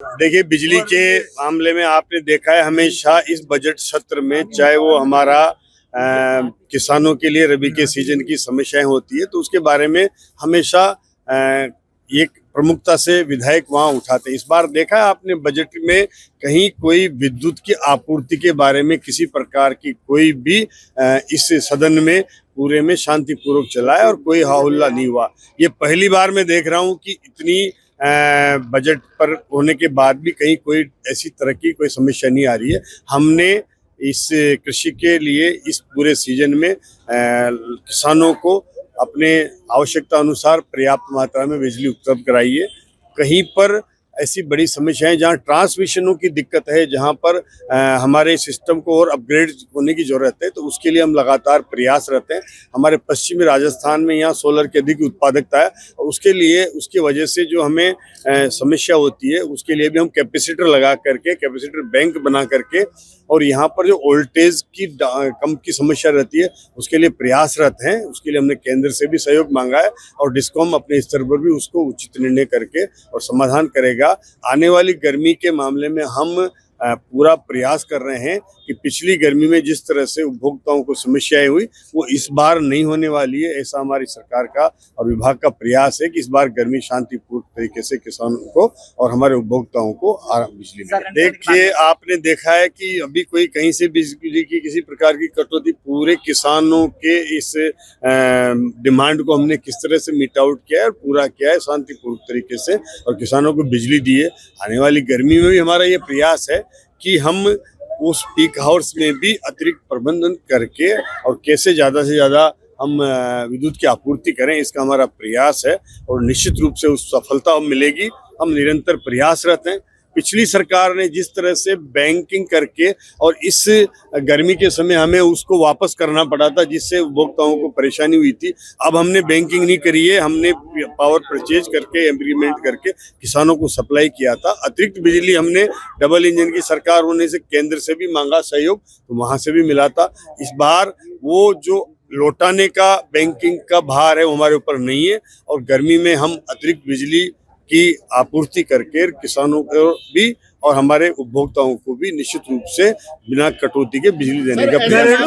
देखिए, बिजली के मामले में आपने देखा है हमेशा इस बजट सत्र में, चाहे वो हमारा किसानों के लिए रबी के सीजन की समस्याएं होती है तो उसके बारे में हमेशा एक प्रमुखता से विधायक वहां उठाते हैं। इस बार देखा है आपने बजट में कहीं कोई विद्युत की आपूर्ति के बारे में किसी प्रकार की कोई भी इस सदन में पूरे में शांतिपूर्वक चला है और कोई हाहुल्ला नहीं हुआ। ये पहली बार मैं देख रहा हूं कि इतनी बजट पर होने के बाद भी कहीं कोई ऐसी तरह की कोई समस्या नहीं आ रही है। हमने इस कृषि के लिए इस पूरे सीजन में किसानों को अपने आवश्यकता अनुसार पर्याप्त मात्रा में बिजली उपलब्ध कराई है। कहीं पर ऐसी बड़ी समस्याएं जहां ट्रांसमिशनों की दिक्कत है, जहां पर हमारे सिस्टम को और अपग्रेड होने की जरूरत है, तो उसके लिए हम लगातार प्रयासरत हैं। हमारे पश्चिमी राजस्थान में यहाँ सोलर की अधिक उत्पादकता है और उसके लिए उसकी वजह से जो हमें समस्या होती है उसके लिए भी हम कैपेसिटर लगा करके, कैपेसिटर बैंक बना करके, और यहाँ पर जो वोल्टेज की कम की समस्या रहती है उसके लिए प्रयासरत हैं। उसके लिए हमने केंद्र से भी सहयोग मांगा है और डिस्कॉम अपने स्तर पर भी उसको उचित निर्णय करके और समाधान करेगा। आने वाली गर्मी के मामले में हम पूरा प्रयास कर रहे हैं कि पिछली गर्मी में जिस तरह से उपभोक्ताओं को समस्याएं हुई वो इस बार नहीं होने वाली है। ऐसा हमारी सरकार का और विभाग का प्रयास है कि इस बार गर्मी शांतिपूर्ण तरीके से किसानों को और हमारे उपभोक्ताओं को बिजली मिले। देखिए, आपने देखा है कि अभी कोई कहीं से बिजली की किसी प्रकार की कटौती, पूरे किसानों के इस डिमांड को हमने किस तरह से मीट आउट किया है और पूरा किया है शांतिपूर्ण तरीके से और किसानों को बिजली दी है। आने वाली गर्मी में भी हमारा ये प्रयास है कि हम उस पीक हाउस में भी अतिरिक्त प्रबंधन करके और कैसे ज़्यादा से ज़्यादा हम विद्युत की आपूर्ति करें, इसका हमारा प्रयास है और निश्चित रूप से उस सफलता मिलेगी। हम निरंतर प्रयासरत हैं। पिछली सरकार ने जिस तरह से बैंकिंग करके और इस गर्मी के समय हमें उसको वापस करना पड़ा था जिससे उपभोक्ताओं को परेशानी हुई थी, अब हमने बैंकिंग नहीं करी है। हमने पावर परचेज करके, एग्रीमेंट करके किसानों को सप्लाई किया था। अतिरिक्त बिजली हमने डबल इंजन की सरकार होने से केंद्र से भी मांगा सहयोग, तो वहां से भी मिला था। इस बार वो जो लौटाने का बैंकिंग का भार है वो हमारे ऊपर नहीं है और गर्मी में हम अतिरिक्त बिजली की आपूर्ति करके किसानों को भी और हमारे उपभोक्ताओं को भी निश्चित रूप से बिना कटौती के बिजली देने का प्रयास